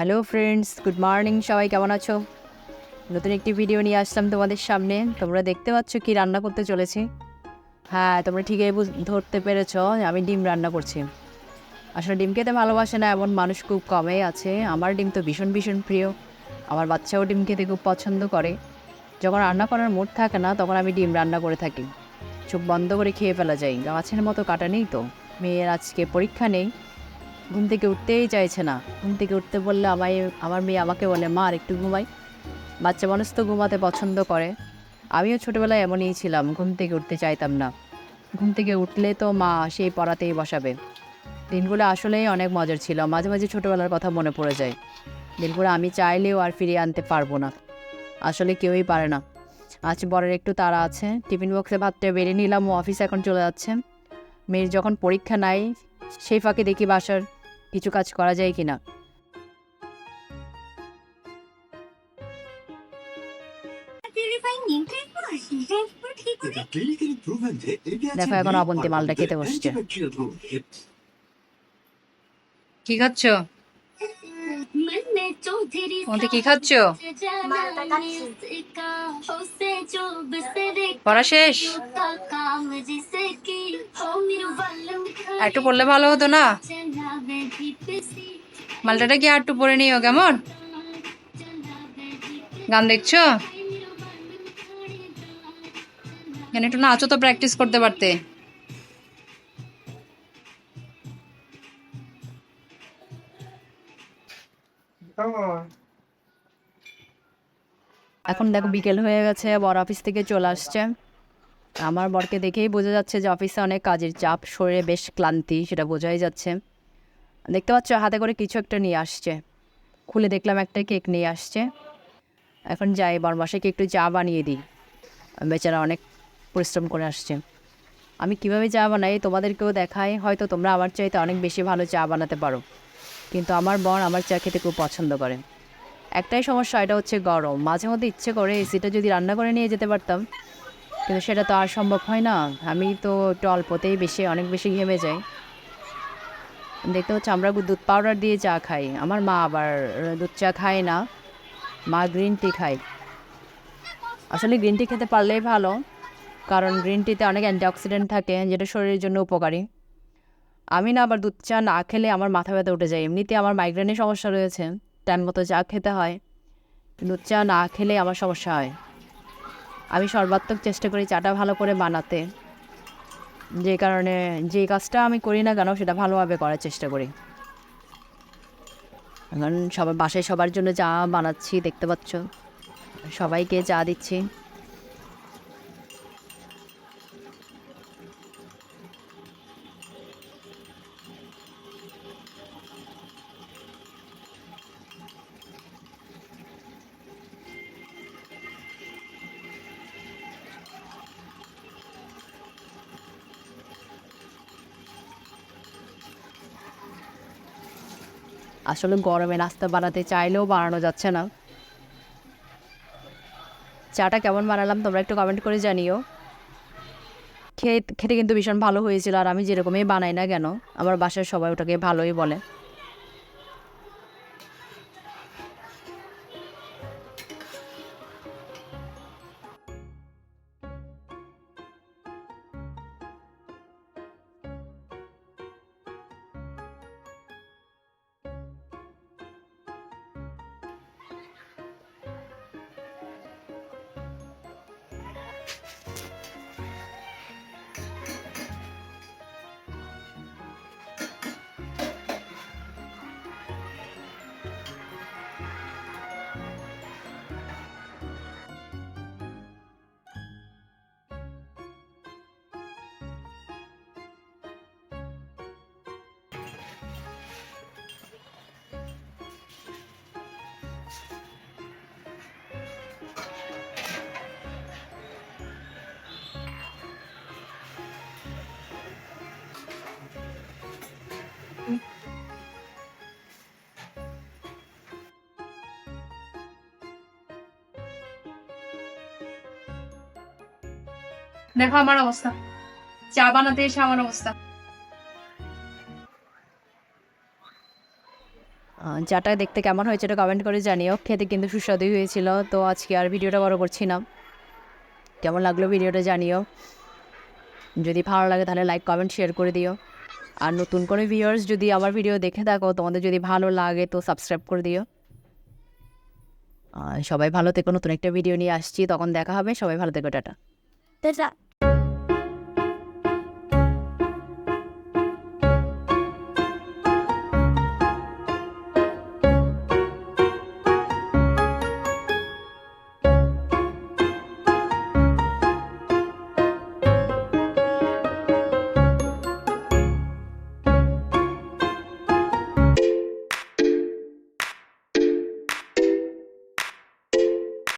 Hello friends, good morning. সবাই কেমন আছো? নতুন একটি ভিডিও নিয়ে আসলাম তোমাদের সামনে। তোমরা দেখতে পাচ্ছ কি রান্না করতে চলেছি। হ্যাঁ, তোমরা ঠিকই ধরতে পেরেছ, আমি ডিম রান্না করছি। আসলে ডিম খেতে ভালোবাসে না এমন মানুষ খুব কমই আছে। আমার ডিম তো ভীষণ ভীষণ প্রিয়। আমার বাচ্চাও ডিম খেতে খুব পছন্দ করে। যখন রান্না করার মুড থাকে না, তখন আমি ডিম রান্না করে থাকি। চোখ বন্ধ করে খেয়ে ফেলা যায়, গাছের মতো কাটা নেই তো। মেয়ের আজকে পরীক্ষা নেই, ঘুম থেকে উঠতেই চাইছে না। ঘুম থেকে উঠতে বললে আমার মেয়ে আমাকে বলে, মা আর একটু ঘুমাই। বাচ্চা মানুষ তো ঘুমাতে পছন্দ করে। আমিও ছোটোবেলায় এমনই ছিলাম, ঘুম থেকে উঠতে চাইতাম না। ঘুম থেকে উঠলে তো মা সেই পড়াতেই বসাবে। দিনগুলো আসলেই অনেক মজার ছিল। মাঝে মাঝে ছোটোবেলার কথা মনে পড়ে যায়। দিনগুলো আমি চাইলেও আর ফিরিয়ে আনতে পারবো না, আসলে কেউই পারে না। আজ বরের একটু তাড়া আছে, টিফিন বক্সে ভাতটা বেড়ে নিলাম, ও অফিসে এখন চলে যাচ্ছে। মেয়ের যখন পরীক্ষা নাই, সেই ফাঁকে দেখি বাসার কিছু কাজ করা যায় কিনা। দেখো এখন অবন্তি মালটা খেতে বসছে। কি খাচ্ছ? কি খাচ্ছ? পড়া শেষ? একটু পড়লে ভালো হতো না? মালটাটা কি আর একটু পড়ে নিও কেমন? গান দেখছো? কেন একটু নাচো তো, প্র্যাকটিস করতে পারতে। এখন দেখো বিকেল হয়ে গেছে, বর অফিস থেকে চলে আসছে। আমার বরকে দেখেই বোঝা যাচ্ছে যে অফিসে অনেক কাজের চাপ, শরীরে বেশ ক্লান্তি, সেটা বোঝাই যাচ্ছে। দেখতে পাচ্ছ হাতে করে কিছু একটা নিয়ে আসছে। খুলে দেখলাম একটা কেক নিয়ে আসছে। এখন যাই বরমাসাকে একটু চা বানিয়ে দিই। বেচারা অনেক পরিশ্রম করে আসছে। আমি কিভাবে চা বানাই তোমাদেরকেও দেখাই, হয়তো তোমরা আমার চাইতে অনেক বেশি ভালো চা বানাতে পারো। কিন্তু আমার বর আমার চা খেতে খুব পছন্দ করে। একটাই সমস্যা, এটা হচ্ছে গরম। মাঝে মধ্যে ইচ্ছে করে এসিটা যদি রান্না করে নিয়ে যেতে পারতাম, কিন্তু সেটা তো আর সম্ভব হয় না। আমি তো একটু অল্পতেই অনেক বেশি ঘেমে যাই। দেখতে হচ্ছে আমরা দুধ পাউডার দিয়ে চা খাই, আমার মা আবার দুধ চা খায় না, মা গ্রিন টি খায়। আসলে গ্রিন টি খেতে পারলেই ভালো, কারণ গ্রিন টিতে অনেক অ্যান্টিঅক্সিডেন্ট থাকে, যেটা শরীরের জন্য উপকারী। আমি না আবার দুধ চা না খেলে আমার মাথা ব্যথা উঠে যায়। এমনিতে আমার মাইগ্রেনের সমস্যা রয়েছে, টাইম মতো চা খেতে হয়। দুধ চা না খেলে আমার সমস্যা হয়। আমি সর্বাত্মক চেষ্টা করি চাটা ভালো করে বানাতে, যে কারণে যে কাজটা আমি করি না কেন সেটা ভালোভাবে করার চেষ্টা করি। এখন সবার বাসায় সবার জন্য চা বানাচ্ছি, দেখতে পাচ্ছ সবাইকে চা দিচ্ছি। আসলে গরমে নাস্তা বানাতে চাইলেও বানানো যাচ্ছে না। চাটা কেমন বানালাম তোমরা একটু কমেন্ট করে জানিও। খেতে কিন্তু ভীষণ ভালো হয়েছিল, আর আমি যেরকমই বানাই না কেন আমার বাসার সবাই ওটাকে ভালোই বলে। দেখো আমার অবস্থা, চা বানাতে এসে আমার অবস্থা। চাটা দেখতে কেমন হয়েছে এটা কমেন্ট করে জানিও। খেতে কিন্তু সুস্বাদুই হয়েছিল। তো আজকে আর ভিডিওটা বড় করছি না। কেমন লাগলো ভিডিওটা জানিও। যদি ভালো লাগে তাহলে লাইক কমেন্ট শেয়ার করে দিও। আর নতুন করে ভিউয়ার্স যদি আমার ভিডিও দেখে থাকো, তোমাদের যদি ভালো লাগে তো সাবস্ক্রাইব করে দিও। সবাই ভালো থেকো, নতুন একটা ভিডিও নিয়ে আসছি, তখন দেখা হবে। সবাই ভালো থেকো, টাটা।